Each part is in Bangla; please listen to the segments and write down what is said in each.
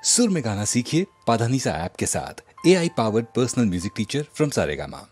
सुर में गाना सीखिए पाधानीसा ऐप के साथ। AI powered personal music teacher from Saregama.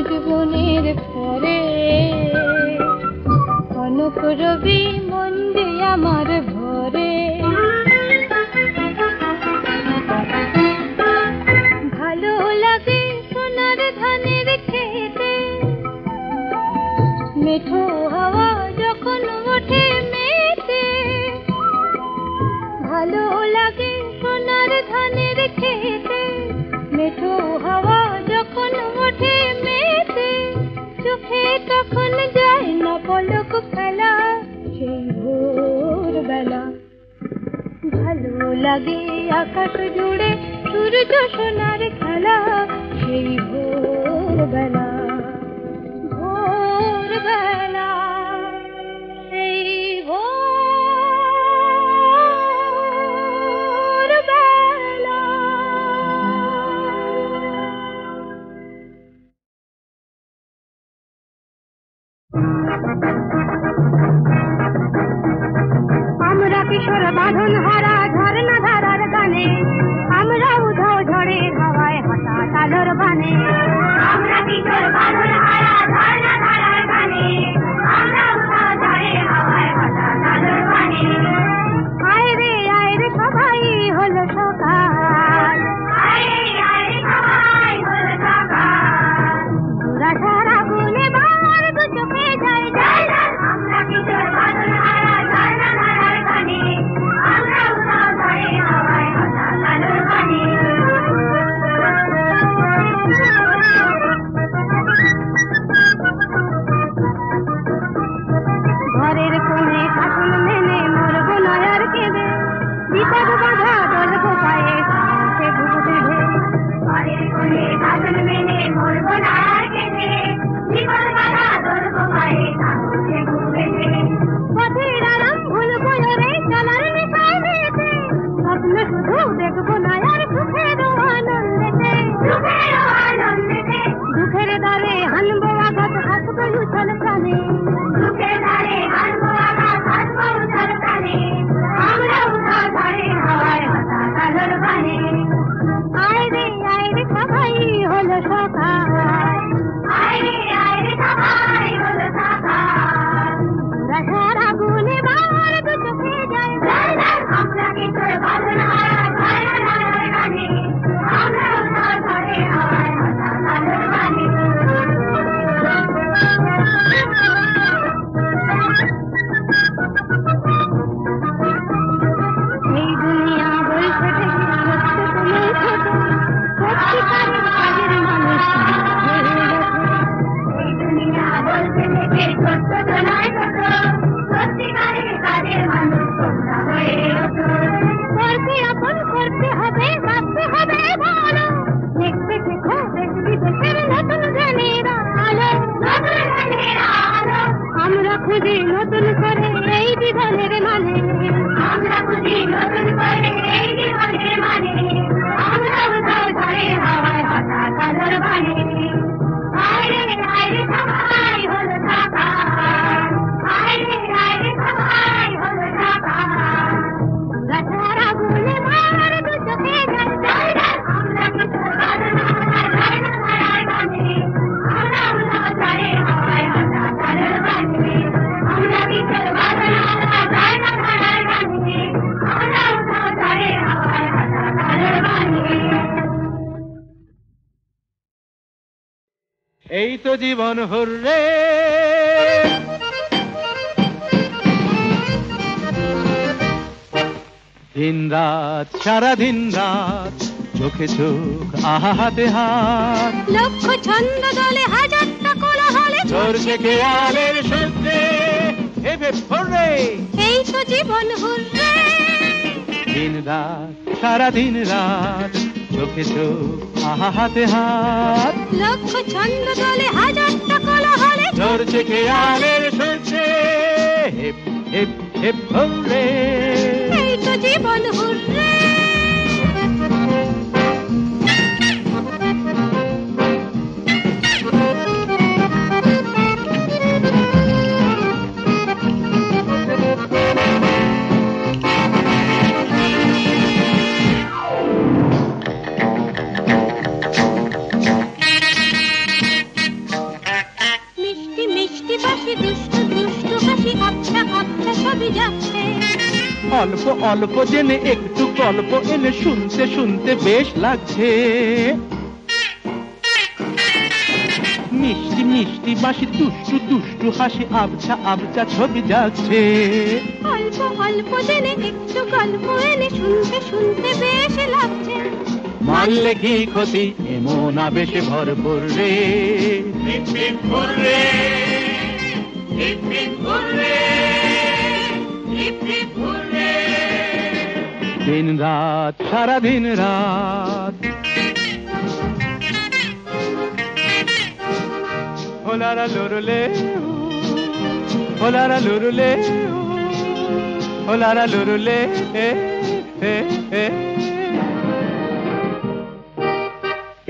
সবুজ বনের পরে কনক রবি মন যে আমার ভরে ভালো লাগে সোনার ধানের খেতে মেঠো হাওয়া যখন ওঠে মেতে ভালো লাগে সোনার ধানের খেতে মেঠো হাওয়া যখন ওঠে মেতে চোখে তখন যায় না পলক ফেলা সেই ভোরবেলা ভালো লাগে আকাশ জুড়ে সূর্য সোনার খেলা সেই ভোরবেলা ভোরবেলা সেই ভোরবেলা আমরা কিশোর বাঁধন হারা ঝর্ণা ধারার গানে আমরা উধাও ঝড়ের হাওয়ায় হঠাৎ আলোর বানে আমরা কিশোর বাঁধন হারা ঝর্ণা ধারার গানে আমরা উধাও ঝড়ের হাওয়ায় হঠাৎ আলোর বানে আয় রে সবাই হলো সকাল আয় রে সবাই হলো সকাল পুরা সারা গুনে বার দু চোখে যায় যায় আমরা কিশোর বাঁধন হারা ঝর্ণা ধারার গানে আমরা উধাও ঝড়ের হাওয়ায় হঠাৎ আলোর বানে ঘরের কোণে শাসন মেনে মরব নয়ার কেঁদে বিপদ বাধা দলব পায়ে সে বুক বেঁধে ঘরের কোণে শাসন মেনে মরব নয়ার কেঁদে বিপদ বাধা দলব পায়ে সে বুক বেঁধে পথের আরাম ভুলব রে চলার নেশায় মেতে স্বপ্ন শুধু দেখব নয়ার সুখের আনন্দেতে দুঃখের দ্বারে হানব আঘাত হাসব উছল প্রাণে দুঃখের দ্বারে হানব আঘাত হাসব উছল প্রাণে আমরা উধাও ঝড়ের হাওয়ায় হঠাৎ আলোর বানে আয় রে সবাই হলো সকাল আয় রে সবাই হলো সকাল সারা গুনে বার দু চোখে যায় আমরা কিশোর বাঁধন হারা ঝর্ণা ধারার গানে আমরা উধাও ঝড়ের হাওয়ায় হঠাৎ আলোর বানে এই দুনিয়া বলছে সত্য তুমি সত্যিকারের কাজের মানুষ তোমরা হয়ে ওঠো করতে আপন করতে হবে বাঁচতে হবে ভালো দেখতে শেখো দেশ বিদেশের নতুন জ্ঞানের আলো আমরা খুঁজি নতুন করে এই জীবনের মানে আমরা খুঁজি নতুন করে এই জীবনের মানে আমরা উধাও ঝড়ের হাওয়ায় হঠাৎ আলোর বানে আয় রে সবাই হলো সকাল আয় রে সবাই হলো সকাল গাছারা গুনে মার দু চোখে যায় আমরা কিশোর বাঁধন হারা ঝর্ণা ধারার গানে আমরা উধাও ঝড়ের হাওয়ায় হঠাৎ আলোর বানে আমরা কিশোর বাঁধন হারা ঝর্ণা ধারার গানে আমরা উধাও ঝড়ের হাওয়ায় হঠাৎ আলোর বানে এই তো জীবন হুররে দিন রাত সারাদিন রাত চোখে চোখ আহা হাতে হাত লক্ষ ছন্দ দলে হাজারটা কোলাহলে চলছে খেয়ালের সূত্রে হেবে হুররে এই তো জীবন হুররে দিন রাত সারাদিন রাত চোখে চোখ আহা হাতে হাত লক্ষ ছন্দ দলে হাজারটা কোলাহলে চলছে খেয়ালের সূত্রে হেপ হেপ হেপ হুররে এই তো জীবন হুররে অল্প অল্প জেনে একটু গল্প এনে শুনতে শুনতে বেশ লাগছে। মিষ্টি মিষ্টি বাঁশি দুষ্টু দুষ্টু হাসি আবছা আবছা ছবি যাচ্ছে। অল্প অল্প জেনে একটু গল্প এনে শুনতে শুনতে বেশ লাগছে। মারলে কি ক্ষতি এমন আবেশে ভরপুর রে। দিন রাত সারা দিন রাত হোলারা লুরুলে হোলারা লুরুলে হোলারা লুরুলে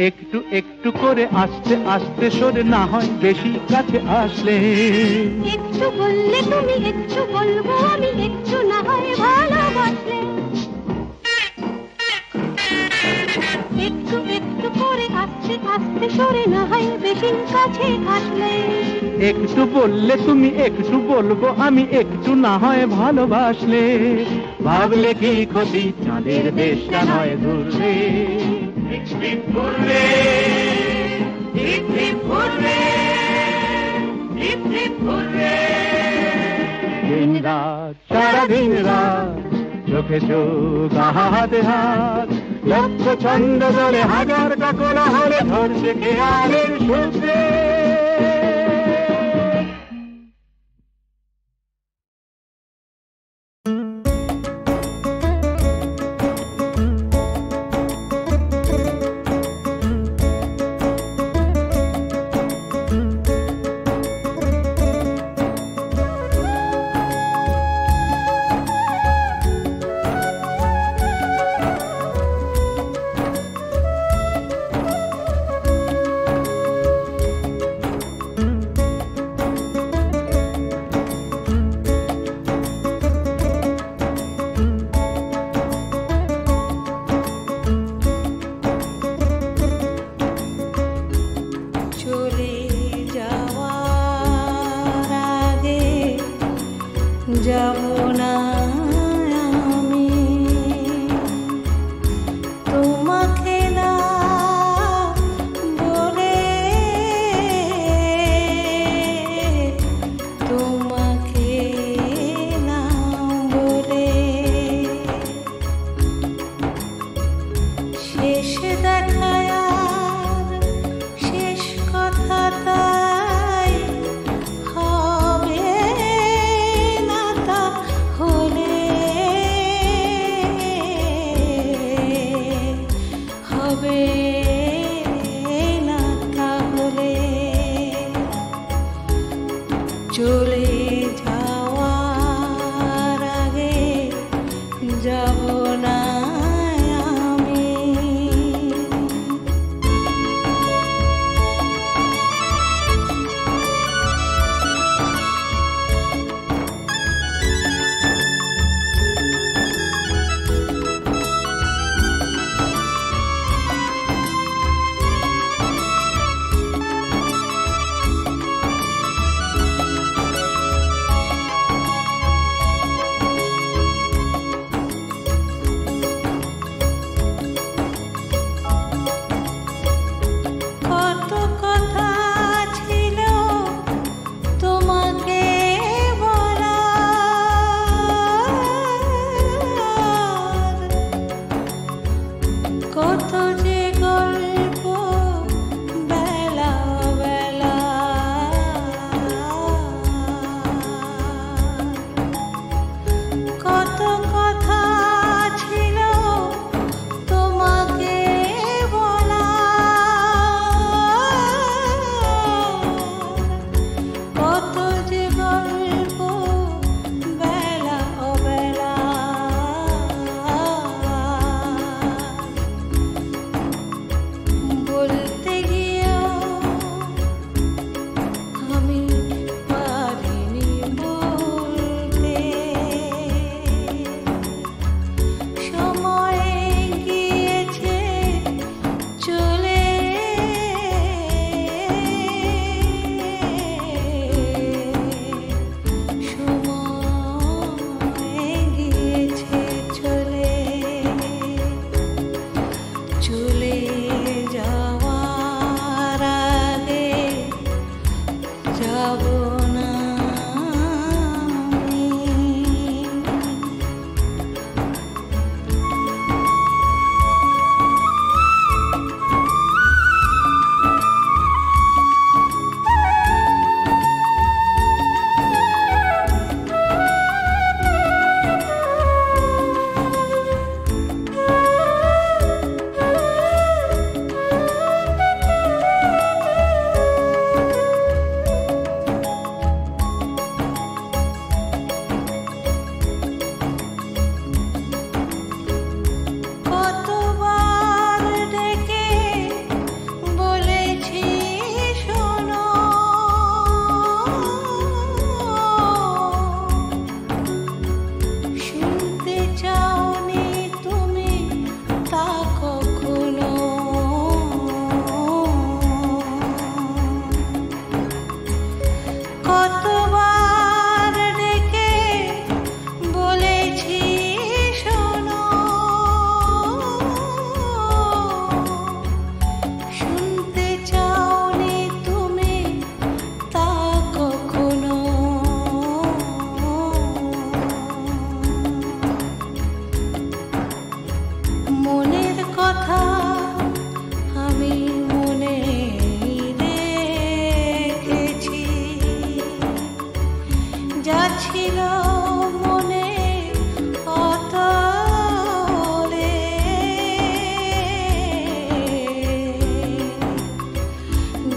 একটু একটু করে আস্তে আস্তে সরে না হয় বেশি কাছে আসলে। একটু বললে তুমি একটু বলবো আমি একটু না হয় ভালোবাসলে। একটু একটু করে আস্তে আস্তে সরে না হয় বেশি কাছে আসলে। একটু বললে তুমি একটু বলবো আমি একটু না হয় ভালোবাসলে। ভাবলে কি ক্ষতি চাঁদের দেশটা নয় ঘুরলে। দিন রাত সারা দিন রাত চোখে চোখ হাতে হাত লক্ষ ছন্দ ধরে হাজার কাকলা হলে ধরছে খেয়ালের সূত্রে।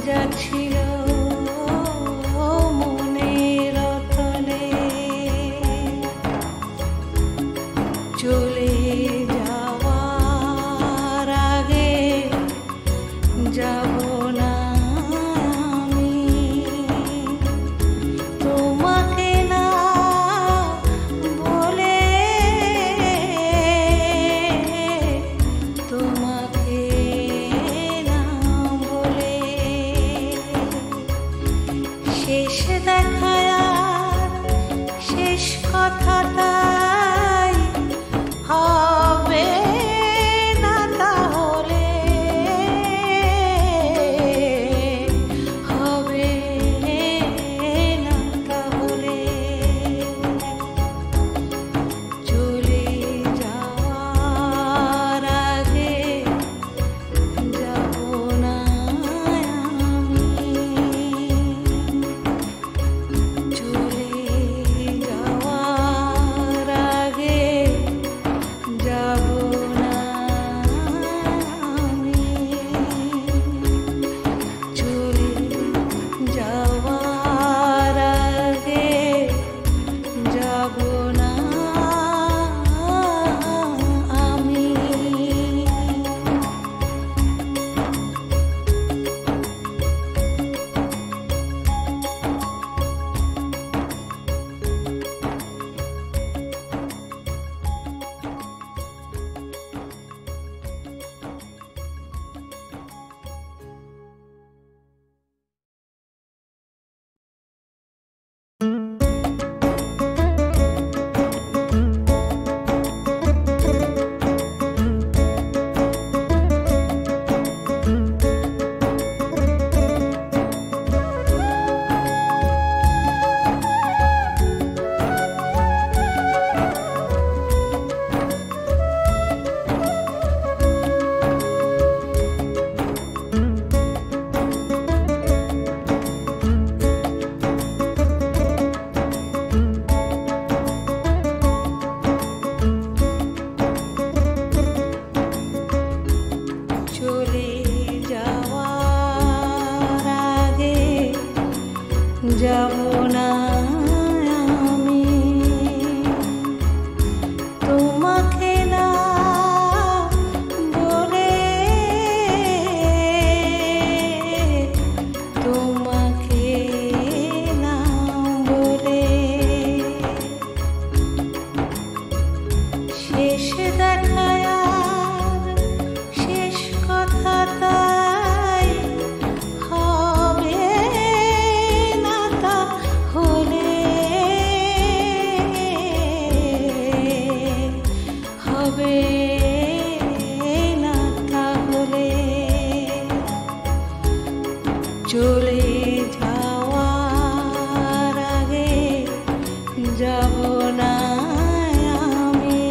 যাচ্ছিল মনের তলে চলে যাওয়ার আগে যাব না আমি তোমাকে না বলে তোমাকে না বলে শেষ দেখায় আর শেষ কথা তাই হবে না তাহলে হবে না তাহলে চলে যাওয়ার আগে যাব না আমি চলে যাওয়ার আগে যাব না আমি চলে যাওয়ার আগে যাব না আমি চলে যাওয়ার আগে যাব না আমি তোমাকে না বলে তোমাকে না বলে শেষ দেখায় আর শেষ কথা তাই হবে না তাহলে হবে না তাহলে চলে যাওয়ার আগে যাব না আমি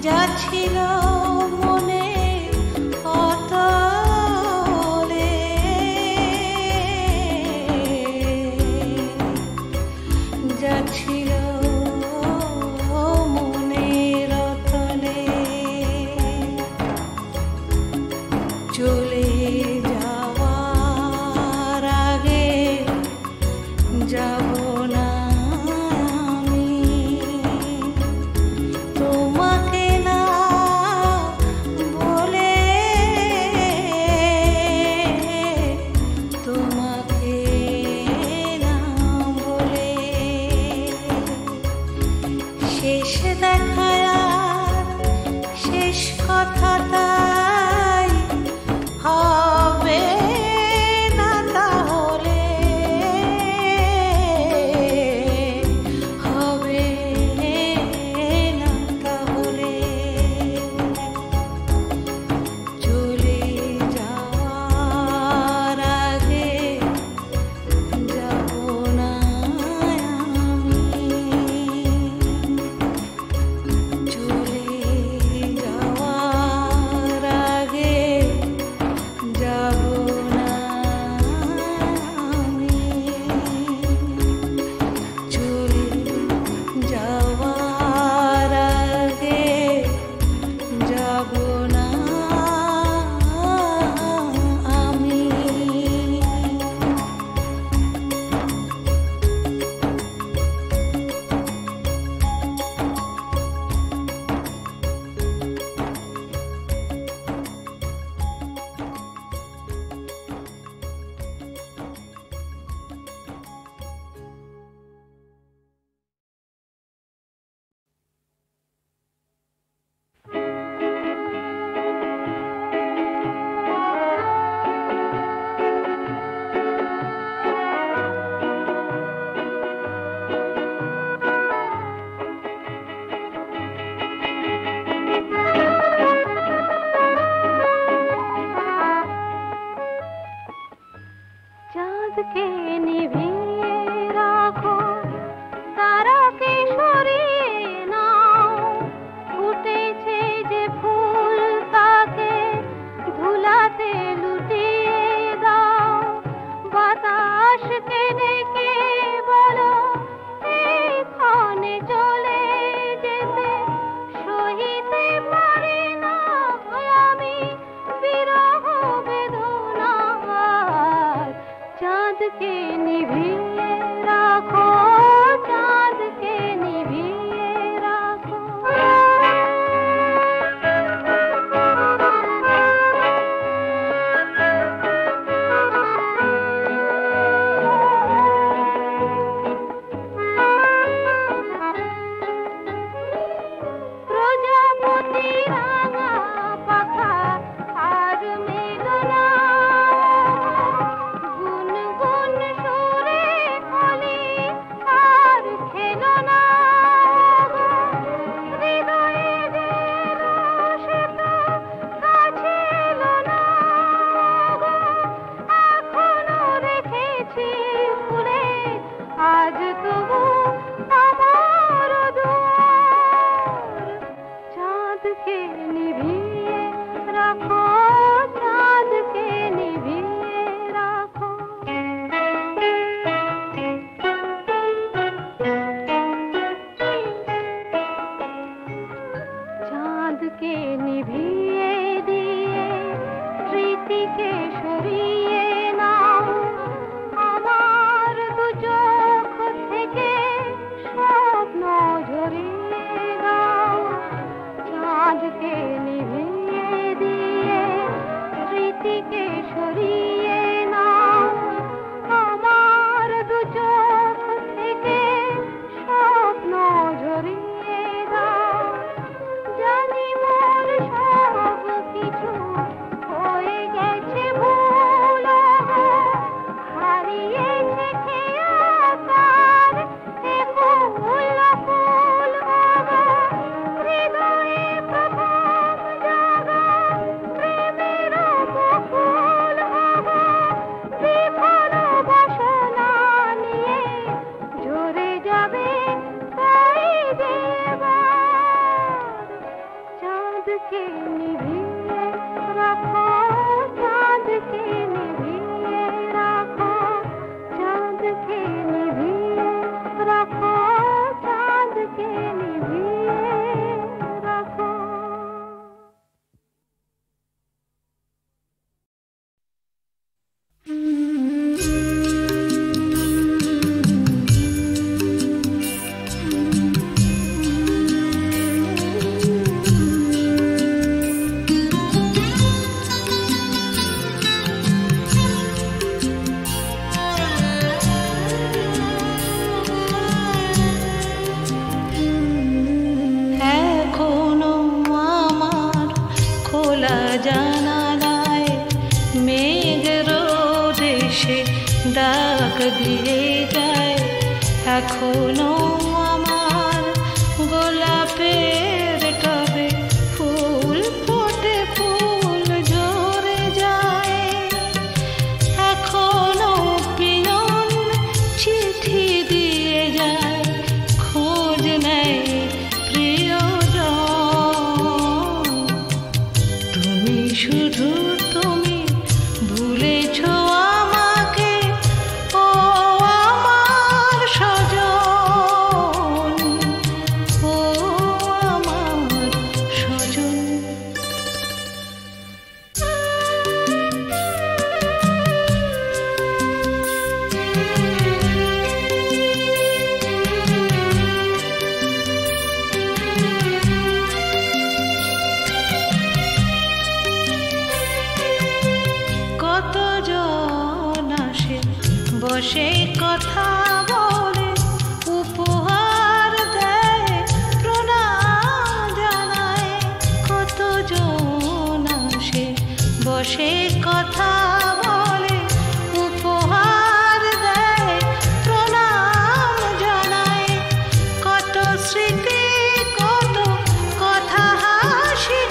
যা ছিল মনে অতলে, যা ছিল মনের অতলে, চলে যাওয়ার আগে যাব না আমি তোমাকে না বলে, তোমাকে না বলে। শেষ দেখায় শেষ কথা তাই হবে না, তাহলে হবে না, তাহলে চলে যাওয়ার আগে যাব না আমি, চলে যাওয়ার আগে যাব না আমি, চলে যাওয়ার আগে যাব না আমি। চাঁদকে নিভিয়ে রাখো, তারাকে সরিয়ে নাও, ফুটেছে যে ফুল তাকে ধুলাতে লুটিয়ে দাও। বাতাসকে ডেকে বলো এক্ষণে চলে যেতে, সহিতে পারি না আমি বিরহ বেদনার। চাঁদকে নিভিয়ে রাখো, চাঁদকে নিভিয়ে রাখো। প্রজাপতি রাঙা পাখা আর মেলো না, গুনগুন সুরে কলি আর খেলো না। হৃদয়ে যে রসে তো কাছে এলো না, এখনো রেখেছি ফুলে আজ তবু আমার দুয়ার। চাঁদকে নিভিয়ে রাখো, চাঁদকে নিভিয়ে রাখো। চাঁদকে নিভিয়ে দিয়ে স্মৃতিকে সরিয়ে নাও, আমার দু চোখ থেকে স্বপ্ন ঝরিয়ে দাও। চাঁদকে নিভিয়ে দিয়ে স্মৃতিকে সরিয়ে নাও, আমার দু চোখ থেকে স্বপ্ন ঝরিয়ে দাও। জানি মোর সব কিছু হয়ে গেছে ভুল, के निभिए रखो, चांद के निभिए रखो, चांद के निभिए रखो, चांद के निभिए रखो। ডাক দিয়ে যায় এখনো আমার গোলাপের টবে ফুল ফোটে, ফুল ঝরে যায়। এখনো পিয়ন চিঠি দিয়ে যায়, খোঁজ নেয় প্রিয়জন। তুমি শুধু তুমি ভুলেছ বসে কথা বলে, উপহার দেয়, প্রণাম জানায়। কতজন আসে বসে কথা বলে, উপহার দেয়, প্রণাম জানায়। কত স্মৃতি, কত কথা, হাসি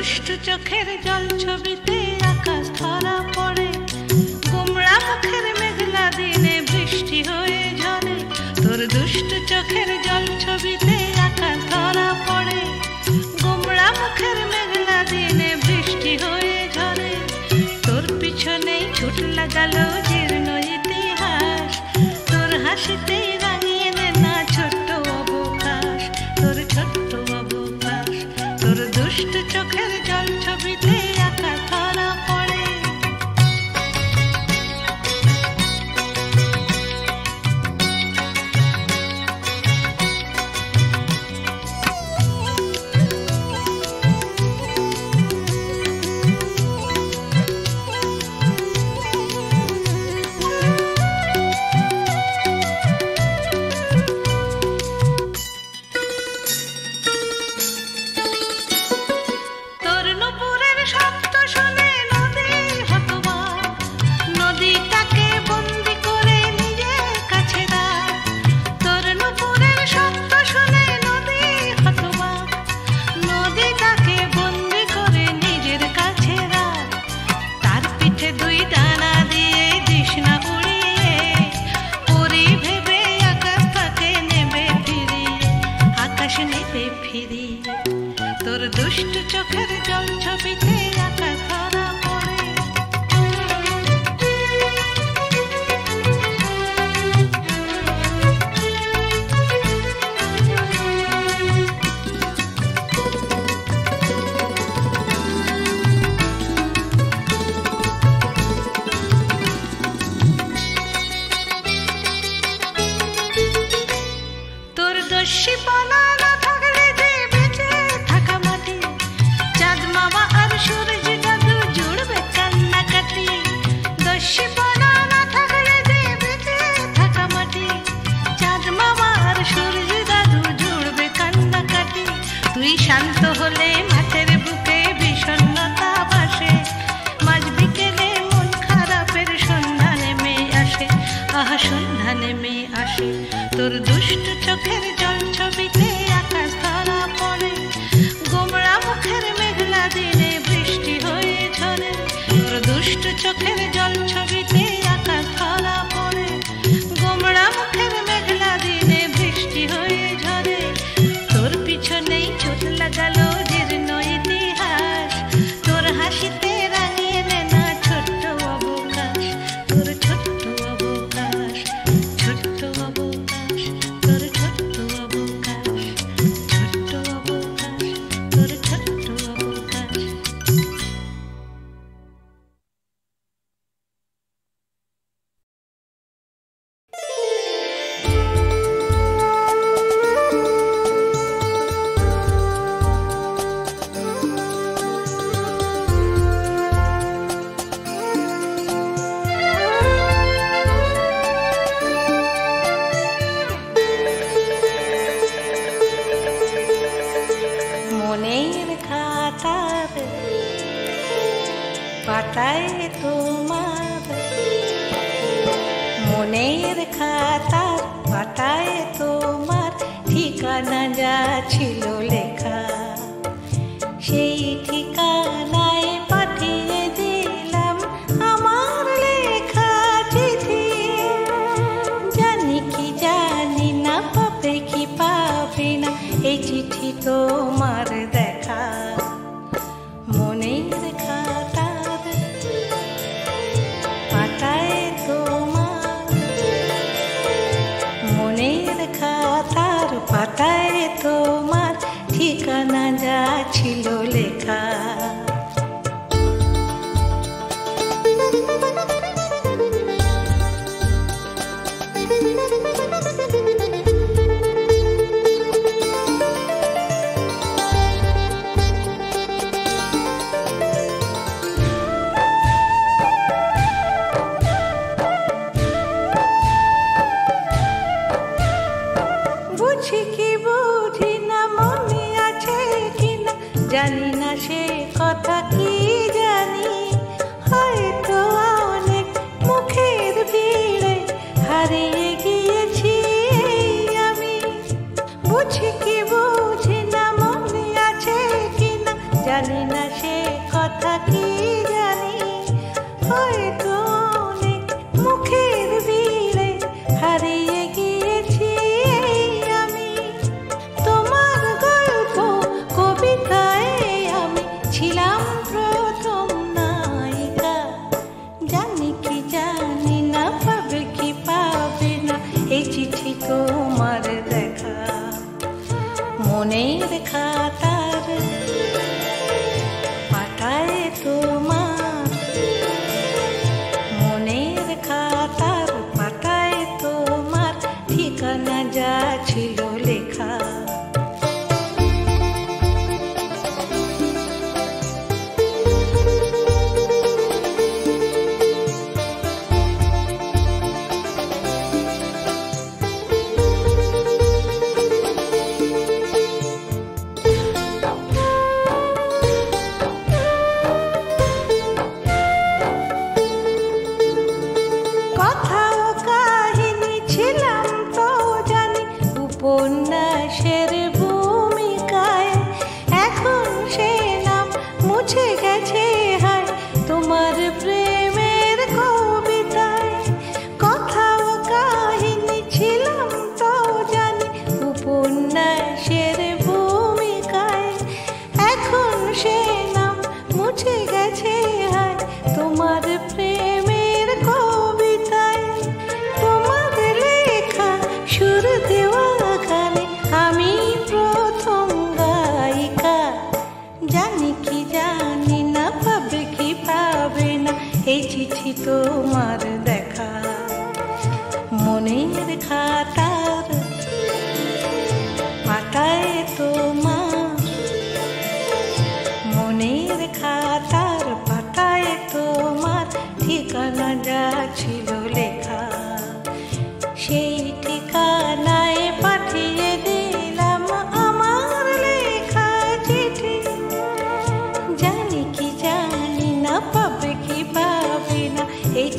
দুষ্টু চোখের জল ছবিতে আকাশ ধরা পড়ে, গোমড়া মুখের মেঘলা দিনে বৃষ্টি হয়ে ঝরে। তোর দুষ্টু চোখের জল ছবিতে আকাশ ধরা পড়ে, গোমড়া মুখের মেঘলা দিনে বৃষ্টি হয়ে ঝরে। তোর পিছনেই ছুট লাগালো জীর্ণ ইতিহাস, তোর হাসিতে রাঙিয়ে নে না ছোট্ট অবকাশ, তোর ছোট্ট অবকাশ। তোর দুষ্টু চোখের জল ছবিতে আকাশ ধরা পড়ে। তোর দুষ্ট চোখের জল ছবিতে আকাশ ধরা পড়ে। তোর দস্যি পনা না থাকলে যে বেঁচে থাকা মাটি, চাঁদ মামা আর সূরজ দাদু জুড়বে কান্নাকাটি। দস্যি পনা না থাকলে যে বেঁচে থাকা মাটি, চাঁদ মামা আর সূরজ দাদু জুড়বে কান্নাকাটি। তুই শান্ত হলে মাঠের বুকে বিষণ্ণতা বাসে, মাঝ বিকেলে মন খারাপের সন্ধ্যা নেমে আসে, আহা সন্ধ্যা নেমে আসে। তোর দুষ্ট চোখের জল ছবিতে আকাশ ধরা পড়ে, গোমড়া মুখের মেঘলা দিনে বৃষ্টি হয়ে ঝরে। তোর দুষ্ট চোখের জল ছবিতে আকাশ ধরা পড়ে, গোমড়া মুখের মেঘলা দিনে বৃষ্টি হয়ে ঝরে। তোর পিছনেই চোট লাগালো জীর্ণ ইতিহাস, তোর হাসিতে রাঙিয়ে নে না ছোট্ট অবকাশ, তোর ছোট্ট অবকাশ, ছোট্ট অবকাশ। তোর ছোট্ট অবকাশ, ছোট্ট অবকাশ, তোর ছোট্ট অবকাশ। মনের খাতার পাতায় তোমার, মনের খাতার পাতায় তোমার ঠিকানা যা ছিল লেখা, সেই ঠিকানায় পাঠিয়ে দিলাম আমার লেখা চিঠি। জানি কি জানি না পাবে কি পাবে না এই চিঠি তোমার দেখা। মনের খাতার পাতায় তোমার, মনের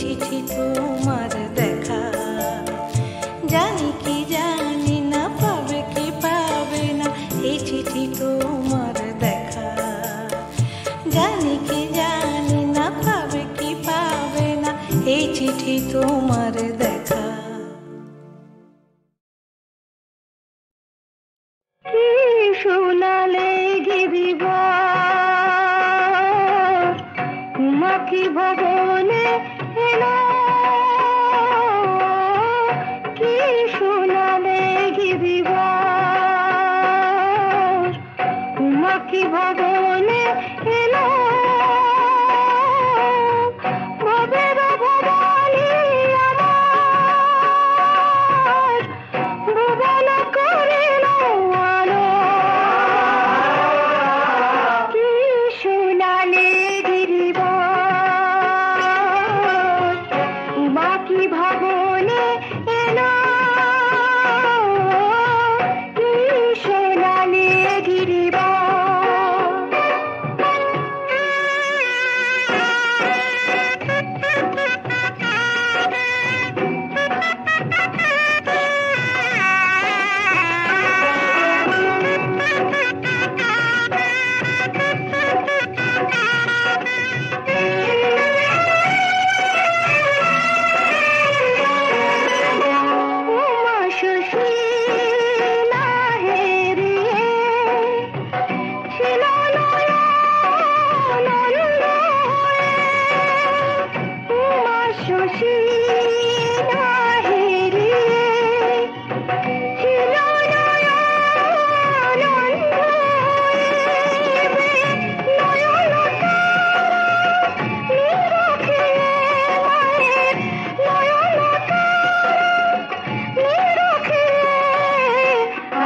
চিঠি তোমার দেখা, জানি কি জানি না পাবে কি পাবে না এই চিঠি তোমার দেখা, জানি কি জানি না পাবে কি পাবে না এই চিঠি তোমার দেখা। কি শোনালে গিরিবার উমাকি ভবনে এলো, কি শোনালে গিরিবার উমাকি ভবনে এলো, ভবের ভবানী আমার ভুবন করিল আলো। কি শোনালে গিরিবার উমাকি ভবনে এলো, কি শোনালে গিরিবার। উমা সুশীলা হেরিয়ে ছিল নয়ন হয়ে, উমা সুশীলা হেরিয়ে ছিল নয়ন হয়ে, নয়ন নিরখে মায়ের নয়ন নিরখে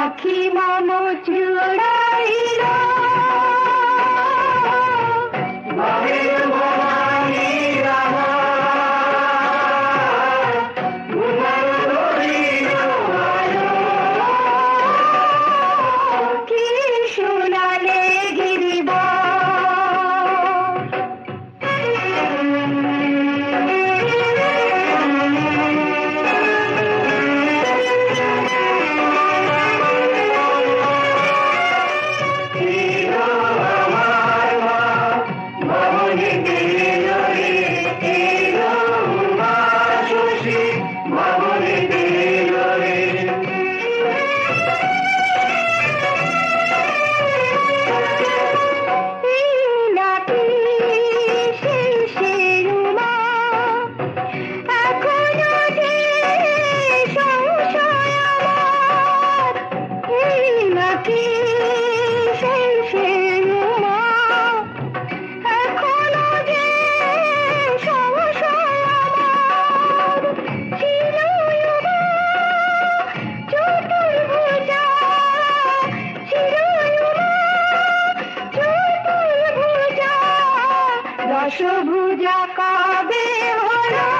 আখি মম জুড়াইল। ভবের ভবানী আমার ভুবন করিল আলো। কি শোনালে গিরিবার নাকি শেষে উমা এখনো যে সংশয় আমার, এই নাকি শেষে উমা এখনো যে সংশয় আমার। ছিল উমা চতুর্ভুজা, ছিল উমা চতুর্ভুজা, দশভুজা কবে হলো।